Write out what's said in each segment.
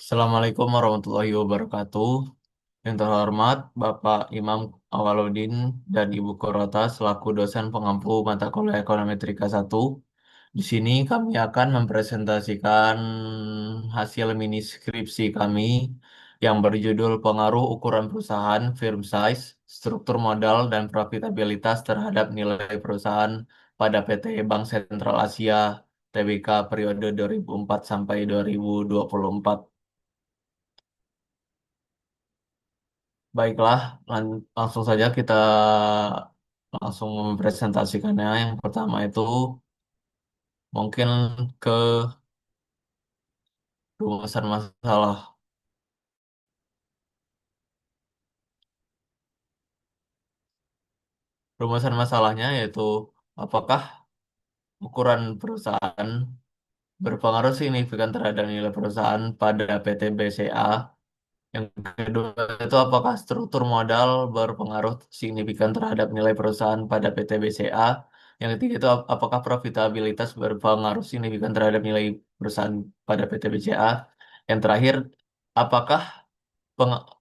Assalamualaikum warahmatullahi wabarakatuh. Yang terhormat Bapak Imam Awaludin dan Ibu Korota selaku dosen pengampu mata kuliah Ekonometrika 1. Di sini kami akan mempresentasikan hasil mini skripsi kami yang berjudul Pengaruh Ukuran Perusahaan, Firm Size, Struktur Modal, dan Profitabilitas terhadap Nilai Perusahaan pada PT Bank Sentral Asia TBK periode 2004 sampai 2024. Baiklah, langsung saja kita langsung mempresentasikannya. Yang pertama itu mungkin ke rumusan masalah. Rumusan masalahnya yaitu apakah ukuran perusahaan berpengaruh signifikan terhadap nilai perusahaan pada PT BCA. Yang kedua itu apakah struktur modal berpengaruh signifikan terhadap nilai perusahaan pada PT BCA. Yang ketiga itu apakah profitabilitas berpengaruh signifikan terhadap nilai perusahaan pada PT BCA. Yang terakhir, apakah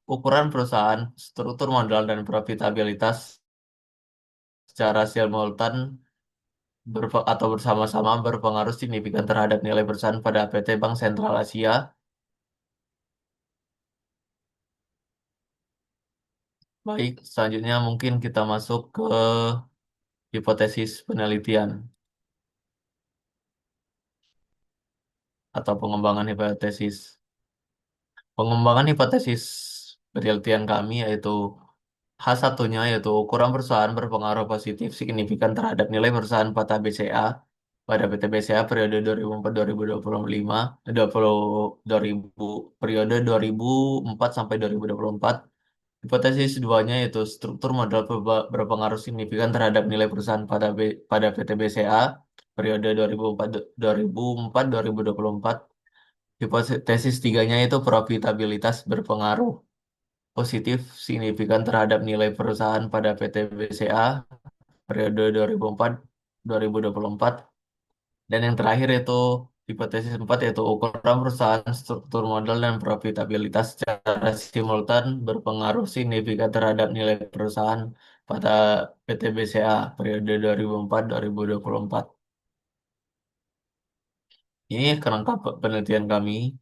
ukuran perusahaan, struktur modal, dan profitabilitas secara simultan atau bersama-sama berpengaruh signifikan terhadap nilai perusahaan pada PT Bank Sentral Asia. Baik, selanjutnya mungkin kita masuk ke hipotesis penelitian atau pengembangan hipotesis. Pengembangan hipotesis penelitian kami yaitu H1-nya yaitu ukuran perusahaan berpengaruh positif signifikan terhadap nilai perusahaan pada BCA pada PT BCA periode 2004-2025, 2000 periode 2004 sampai 2024. Hipotesis duanya yaitu struktur modal berpengaruh signifikan terhadap nilai perusahaan pada PT BCA periode 2004-2024. Hipotesis tiganya itu profitabilitas berpengaruh positif signifikan terhadap nilai perusahaan pada PT BCA periode 2004-2024. Dan yang terakhir itu hipotesis 4 yaitu ukuran perusahaan, struktur modal, dan profitabilitas secara simultan berpengaruh signifikan terhadap nilai perusahaan pada PT BCA periode 2004-2024. Ini kerangka penelitian kami.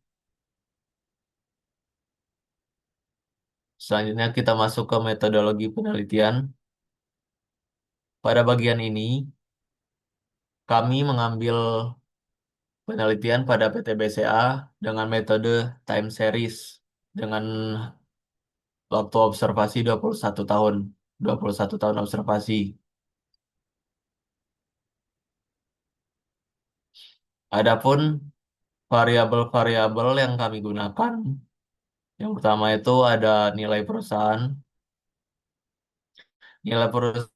Selanjutnya kita masuk ke metodologi penelitian. Pada bagian ini, kami mengambil penelitian pada PT BCA dengan metode time series dengan waktu observasi 21 tahun. 21 tahun observasi. Adapun variabel-variabel yang kami gunakan, yang pertama itu ada nilai perusahaan. Nilai perusahaan,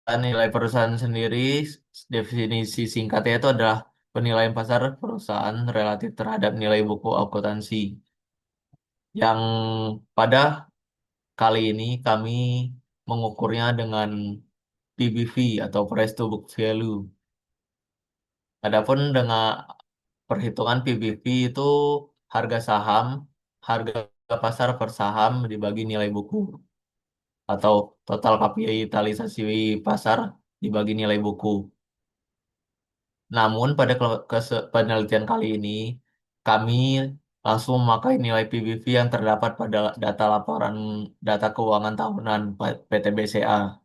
nilai perusahaan sendiri, definisi singkatnya itu adalah penilaian pasar perusahaan relatif terhadap nilai buku akuntansi. Yang pada kali ini kami mengukurnya dengan PBV atau Price to Book Value. Adapun dengan perhitungan PBV itu harga saham, harga pasar per saham dibagi nilai buku atau total kapitalisasi pasar dibagi nilai buku. Namun pada penelitian kali ini kami langsung memakai nilai PBV yang terdapat pada data laporan data keuangan tahunan PT BCA.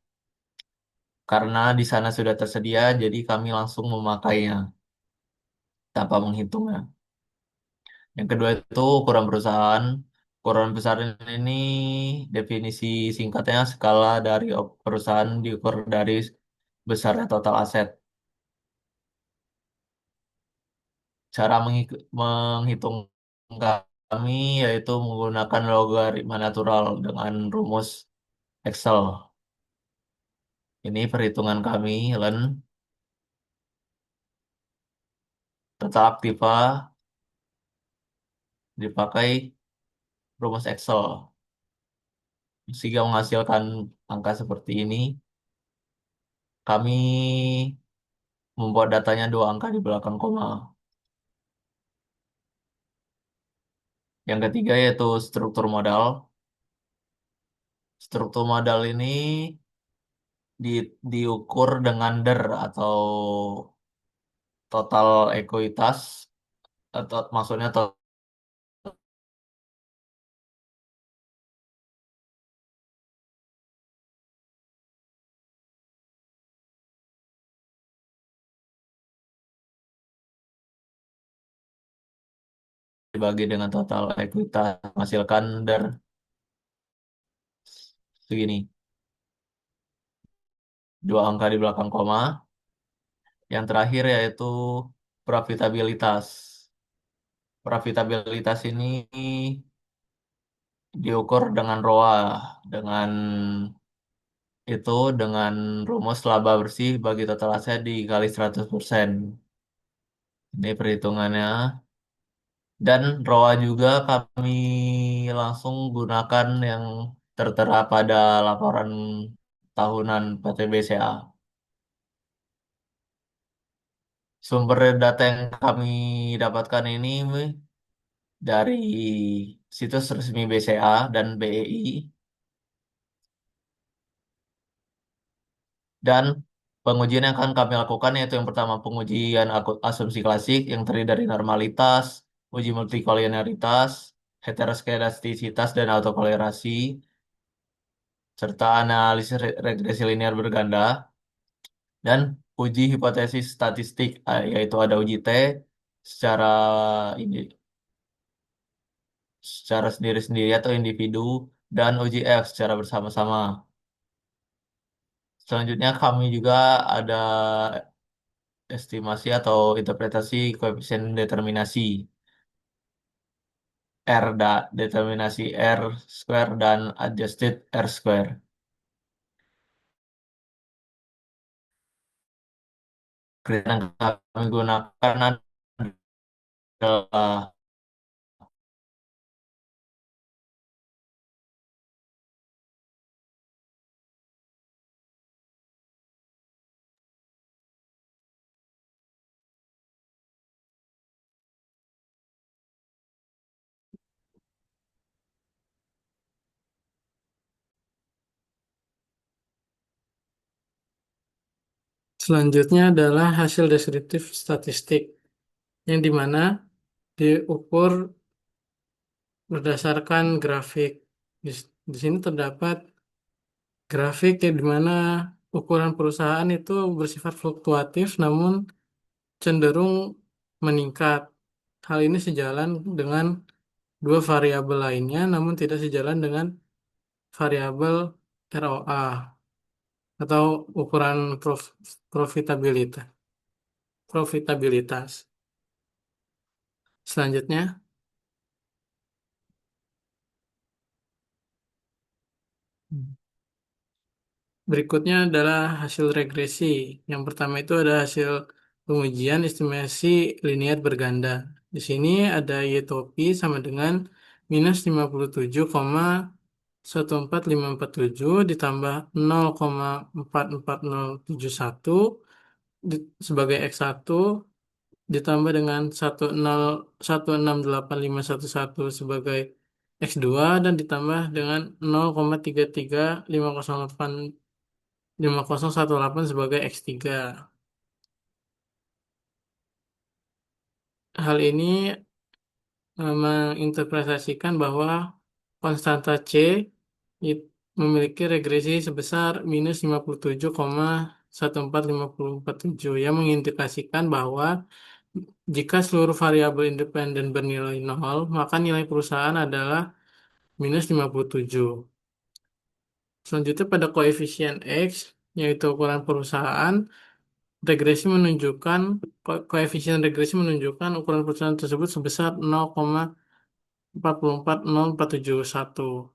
Karena di sana sudah tersedia, jadi kami langsung memakainya tanpa menghitungnya. Yang kedua itu ukuran perusahaan. Ukuran perusahaan ini definisi singkatnya skala dari perusahaan diukur dari besarnya total aset. Cara menghitung kami yaitu menggunakan logaritma natural dengan rumus Excel. Ini perhitungan kami, Len. Total aktiva dipakai rumus Excel. Sehingga menghasilkan angka seperti ini. Kami membuat datanya dua angka di belakang koma. Yang ketiga yaitu struktur modal. Struktur modal ini diukur dengan DER atau total ekuitas, atau maksudnya dibagi dengan total ekuitas menghasilkan DER segini, dua angka di belakang koma. Yang terakhir yaitu profitabilitas. Profitabilitas ini diukur dengan ROA, dengan dengan rumus laba bersih bagi total aset dikali 100%. Ini perhitungannya. Dan ROA juga kami langsung gunakan yang tertera pada laporan tahunan PT BCA. Sumber data yang kami dapatkan ini dari situs resmi BCA dan BEI, dan pengujian yang akan kami lakukan yaitu yang pertama pengujian asumsi klasik yang terdiri dari normalitas, uji multikolinearitas, heteroskedastisitas dan autokolerasi, serta analisis regresi linear berganda, dan uji hipotesis statistik, yaitu ada uji T secara ini secara sendiri-sendiri atau individu, dan uji F secara bersama-sama. Selanjutnya kami juga ada estimasi atau interpretasi koefisien determinasi determinasi R square dan adjusted R square. Kriteria yang kami gunakan adalah Selanjutnya adalah hasil deskriptif statistik, yang dimana diukur berdasarkan grafik. Di sini terdapat grafik yang dimana ukuran perusahaan itu bersifat fluktuatif namun cenderung meningkat. Hal ini sejalan dengan dua variabel lainnya, namun tidak sejalan dengan variabel ROA atau ukuran profitabilitas. Profitabilitas. Selanjutnya, berikutnya adalah hasil regresi. Yang pertama itu ada hasil pengujian estimasi linier berganda. Di sini ada Y topi sama dengan minus 57,14547 ditambah 0,44071 sebagai X1 ditambah dengan 16168.511 sebagai X2 dan ditambah dengan 0,33508 sebagai X3. Hal ini menginterpretasikan bahwa konstanta C memiliki regresi sebesar minus 57,14547 yang mengindikasikan bahwa jika seluruh variabel independen bernilai nol, maka nilai perusahaan adalah minus 57. Selanjutnya pada koefisien X, yaitu ukuran perusahaan, koefisien regresi menunjukkan ukuran perusahaan tersebut sebesar 0,440471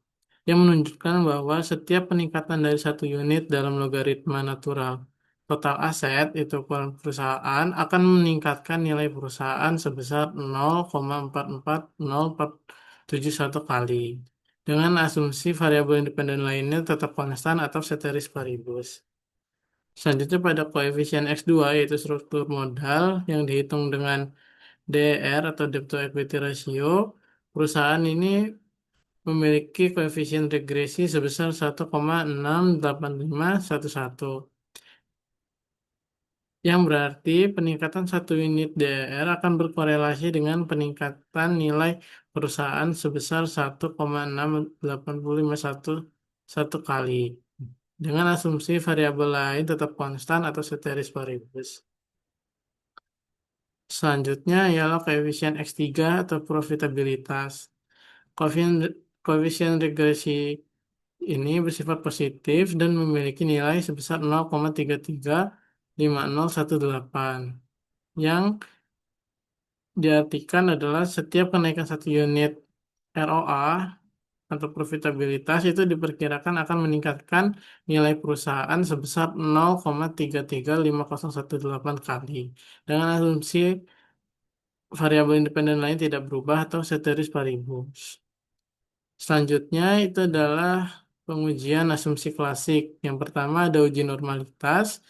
yang menunjukkan bahwa setiap peningkatan dari satu unit dalam logaritma natural total aset itu ukuran perusahaan akan meningkatkan nilai perusahaan sebesar 0,44041 kali dengan asumsi variabel independen lainnya tetap konstan atau ceteris paribus. Selanjutnya pada koefisien X2 yaitu struktur modal yang dihitung dengan DER atau debt to equity ratio, perusahaan ini memiliki koefisien regresi sebesar 1,68511, yang berarti peningkatan satu unit DER akan berkorelasi dengan peningkatan nilai perusahaan sebesar 1,68511 kali, dengan asumsi variabel lain tetap konstan atau ceteris paribus. Selanjutnya ialah koefisien X3 atau profitabilitas. Koefisien, koefisien regresi ini bersifat positif dan memiliki nilai sebesar 0,335018, yang diartikan adalah setiap kenaikan satu unit ROA atau profitabilitas itu diperkirakan akan meningkatkan nilai perusahaan sebesar 0,335018 kali, dengan asumsi variabel independen lain tidak berubah atau ceteris paribus. Selanjutnya itu adalah pengujian asumsi klasik. Yang pertama ada uji normalitas.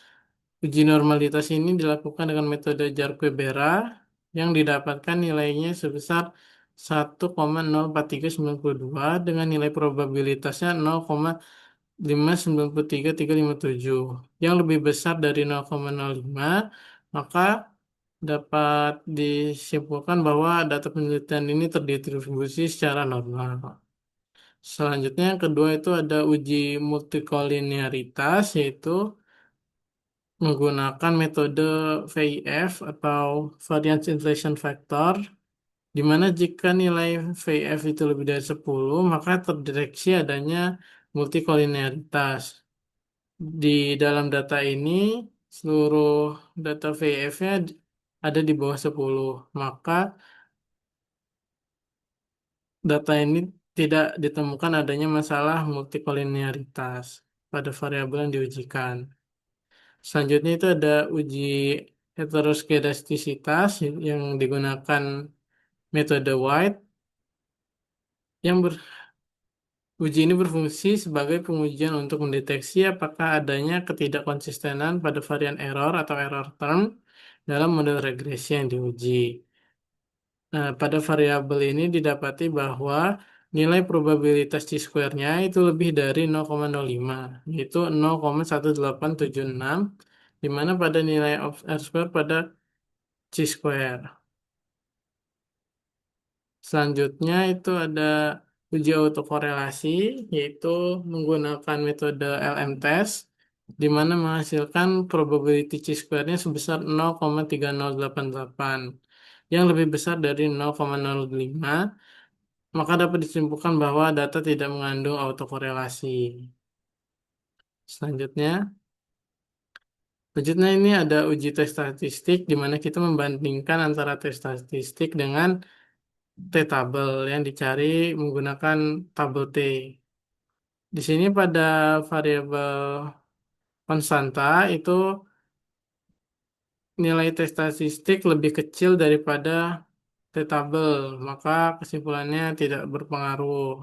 Uji normalitas ini dilakukan dengan metode Jarque-Bera yang didapatkan nilainya sebesar 1,043952 dengan nilai probabilitasnya 0,5933357, yang lebih besar dari 0,05, maka dapat disimpulkan bahwa data penelitian ini terdistribusi secara normal. Selanjutnya yang kedua itu ada uji multikolinearitas, yaitu menggunakan metode VIF atau Variance Inflation Factor, di mana jika nilai VIF itu lebih dari 10 maka terdeteksi adanya multikolinearitas. Di dalam data ini seluruh data VIF-nya ada di bawah 10, maka data ini tidak ditemukan adanya masalah multikolinearitas pada variabel yang diujikan. Selanjutnya itu ada uji heteroskedastisitas yang digunakan metode White, yang uji ini berfungsi sebagai pengujian untuk mendeteksi apakah adanya ketidakkonsistenan pada varian error atau error term dalam model regresi yang diuji. Nah, pada variabel ini didapati bahwa nilai probabilitas chi-square-nya itu lebih dari 0,05, yaitu 0,1876, di mana pada nilai of R-square pada chi-square. Selanjutnya itu ada uji autokorelasi, yaitu menggunakan metode LM-test, di mana menghasilkan probability chi-square-nya sebesar 0,3088, yang lebih besar dari 0,05, maka dapat disimpulkan bahwa data tidak mengandung autokorelasi. Selanjutnya, Selanjutnya ini ada uji tes statistik, di mana kita membandingkan antara tes statistik dengan T-tabel yang dicari menggunakan tabel T. Di sini pada variabel konstanta itu nilai T statistik lebih kecil daripada T-tabel, maka kesimpulannya tidak berpengaruh.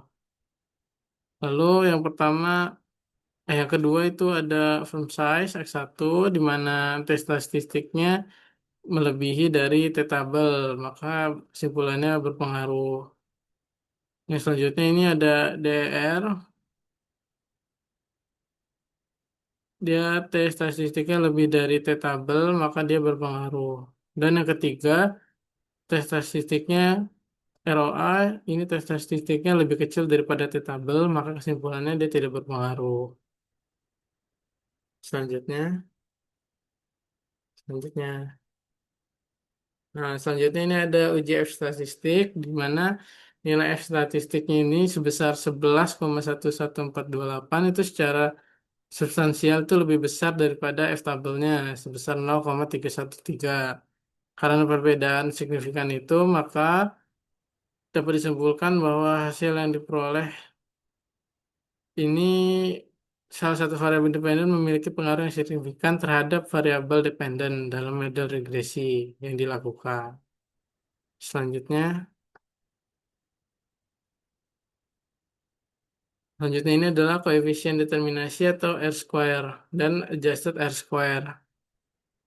Lalu yang pertama, yang kedua itu ada firm size X1, di mana T statistiknya melebihi dari T-tabel, maka kesimpulannya berpengaruh. Yang selanjutnya ini ada DR, dia T statistiknya lebih dari T tabel, maka dia berpengaruh. Dan yang ketiga, T statistiknya ROA, ini T statistiknya lebih kecil daripada T tabel, maka kesimpulannya dia tidak berpengaruh. Selanjutnya, selanjutnya. Nah, selanjutnya ini ada uji F statistik, di mana nilai F statistiknya ini sebesar 11,11428, itu secara substansial itu lebih besar daripada F tabelnya sebesar 0,313. Karena perbedaan signifikan itu, maka dapat disimpulkan bahwa hasil yang diperoleh ini salah satu variabel independen memiliki pengaruh yang signifikan terhadap variabel dependen dalam model regresi yang dilakukan. Selanjutnya, Selanjutnya ini adalah koefisien determinasi atau R square dan adjusted R square.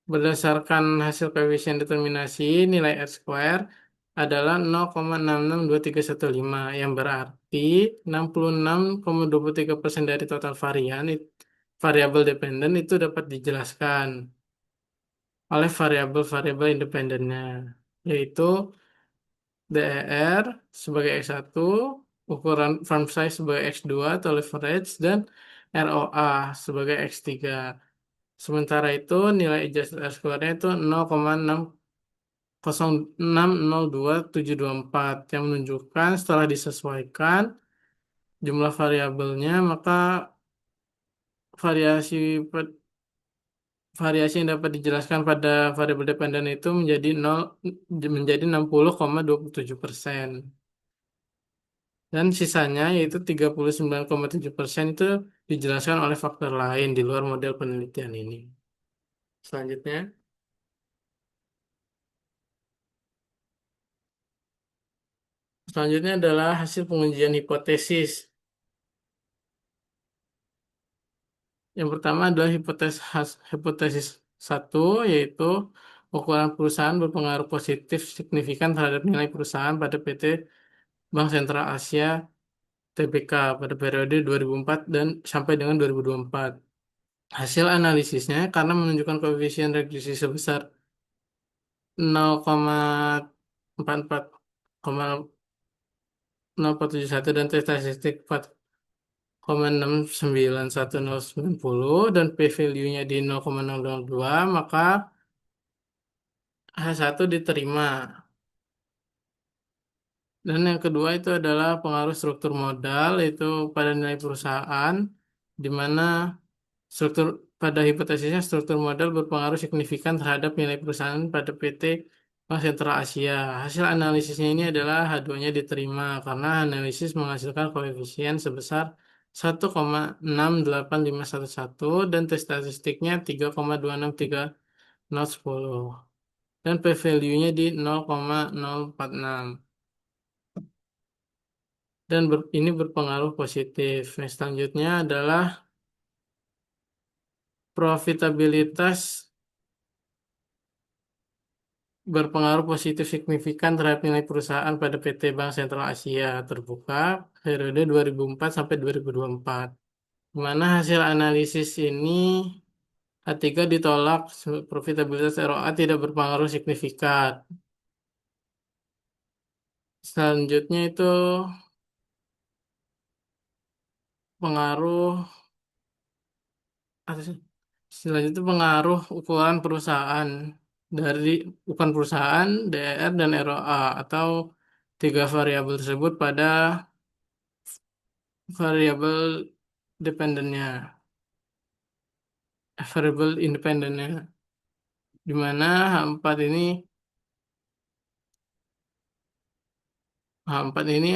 Berdasarkan hasil koefisien determinasi, nilai R square adalah 0,662315 yang berarti 66,23% dari total variabel dependen itu dapat dijelaskan oleh variabel-variabel independennya, yaitu DER sebagai X1, ukuran farm size sebagai X2 atau leverage, dan ROA sebagai X3. Sementara itu nilai adjusted R square-nya itu 0,602,724 yang menunjukkan setelah disesuaikan jumlah variabelnya maka variasi variasi yang dapat dijelaskan pada variabel dependen itu menjadi 60,27%. Dan sisanya yaitu 39,7% itu dijelaskan oleh faktor lain di luar model penelitian ini. Selanjutnya, selanjutnya adalah hasil pengujian hipotesis. Yang pertama adalah hipotesis satu, yaitu ukuran perusahaan berpengaruh positif signifikan terhadap nilai perusahaan pada PT Bank Sentral Asia TBK pada periode 2004 dan sampai dengan 2024. Hasil analisisnya karena menunjukkan koefisien reduksi sebesar 0,44,0471 dan t statistik 4,691090 dan p-value-nya di 0,002, maka H1 diterima. Dan yang kedua itu adalah pengaruh struktur modal, yaitu pada nilai perusahaan, di mana struktur pada hipotesisnya struktur modal berpengaruh signifikan terhadap nilai perusahaan pada PT Bank Sentral Asia. Hasil analisisnya ini adalah H2-nya diterima karena analisis menghasilkan koefisien sebesar 1,68511 dan tes statistiknya 3,26310 dan p-value-nya di 0,046 dan ini berpengaruh positif. Nah, selanjutnya adalah profitabilitas berpengaruh positif signifikan terhadap nilai perusahaan pada PT Bank Sentral Asia terbuka periode 2004 sampai 2024. Di mana hasil analisis ini H3 ditolak, profitabilitas ROA tidak berpengaruh signifikan. Selanjutnya itu pengaruh selanjutnya pengaruh ukuran perusahaan dari ukuran perusahaan, DER dan ROA atau tiga variabel tersebut pada variabel dependennya, variabel independennya, di mana H4 ini H4 ini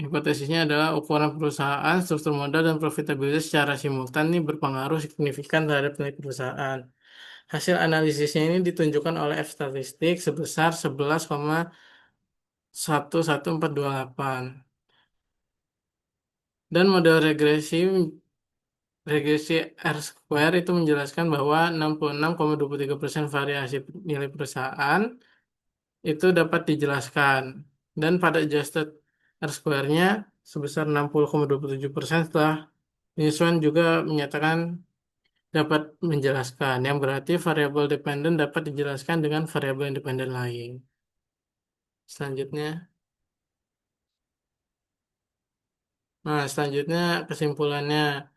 hipotesisnya adalah ukuran perusahaan, struktur modal dan profitabilitas secara simultan ini berpengaruh signifikan terhadap nilai perusahaan. Hasil analisisnya ini ditunjukkan oleh F statistik sebesar 11,11428 dan model regresi R square itu menjelaskan bahwa 66,23% variasi nilai perusahaan itu dapat dijelaskan dan pada adjusted R square-nya sebesar 60,27% setelah penyesuaian juga menyatakan dapat menjelaskan yang berarti variabel dependen dapat dijelaskan dengan variabel independen lain. Selanjutnya, selanjutnya kesimpulannya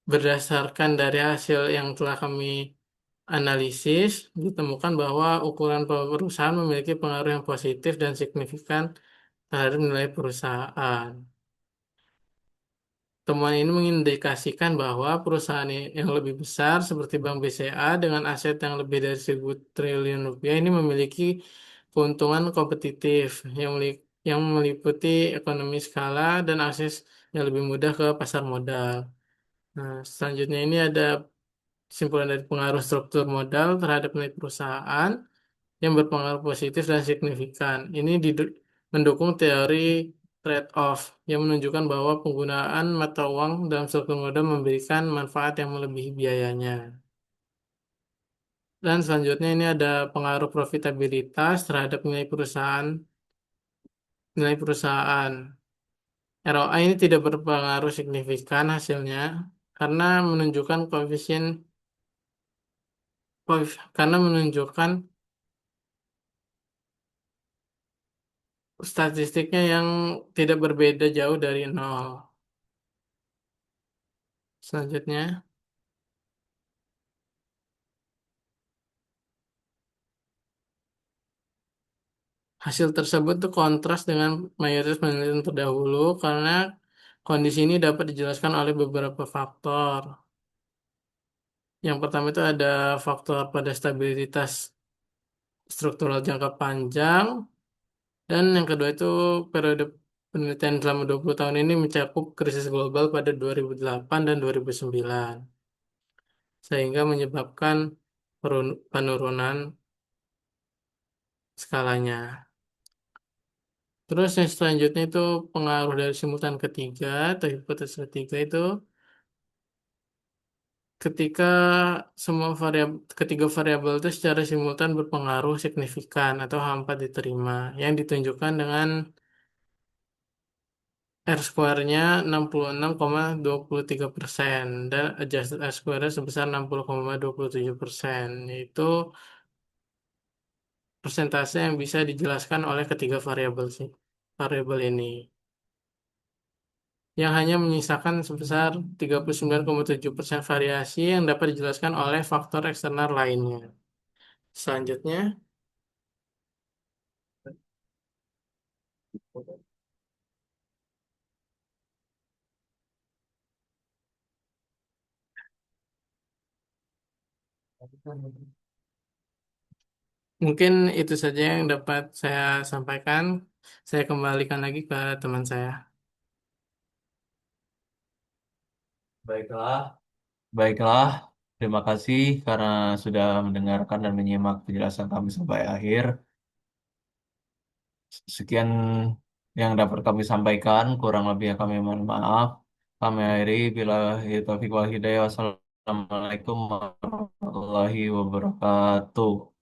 berdasarkan dari hasil yang telah kami analisis, ditemukan bahwa ukuran perusahaan memiliki pengaruh yang positif dan signifikan terhadap nilai perusahaan. Temuan ini mengindikasikan bahwa perusahaan yang lebih besar seperti Bank BCA dengan aset yang lebih dari 1.000 triliun rupiah ini memiliki keuntungan kompetitif yang meliputi ekonomi skala dan akses yang lebih mudah ke pasar modal. Nah, selanjutnya ini ada kesimpulan dari pengaruh struktur modal terhadap nilai perusahaan yang berpengaruh positif dan signifikan. Ini mendukung teori trade-off yang menunjukkan bahwa penggunaan mata uang dalam struktur modal memberikan manfaat yang melebihi biayanya. Dan selanjutnya ini ada pengaruh profitabilitas terhadap nilai perusahaan. ROI ini tidak berpengaruh signifikan hasilnya karena menunjukkan karena menunjukkan statistiknya yang tidak berbeda jauh dari nol. Selanjutnya, hasil tersebut tuh kontras dengan mayoritas penelitian terdahulu karena kondisi ini dapat dijelaskan oleh beberapa faktor. Yang pertama itu ada faktor pada stabilitas struktural jangka panjang, dan yang kedua itu periode penelitian selama 20 tahun ini mencakup krisis global pada 2008 dan 2009, sehingga menyebabkan penurunan skalanya. Terus yang selanjutnya itu pengaruh dari simultan ketiga atau hipotesis ketiga itu ketika ketiga variabel itu secara simultan berpengaruh signifikan atau hampa diterima yang ditunjukkan dengan R square-nya 66,23% dan adjusted R square-nya sebesar 60,27%. Itu persentase yang bisa dijelaskan oleh ketiga variabel ini, yang hanya menyisakan sebesar 39,7% variasi yang dapat dijelaskan oleh faktor eksternal lainnya. Selanjutnya, mungkin itu saja yang dapat saya sampaikan. Saya kembalikan lagi ke teman saya. Baiklah, baiklah. Terima kasih karena sudah mendengarkan dan menyimak penjelasan kami sampai akhir. Sekian yang dapat kami sampaikan, kurang lebihnya kami mohon maaf. Kami akhiri bila taufiq wal hidayah. Wassalamualaikum warahmatullahi wabarakatuh.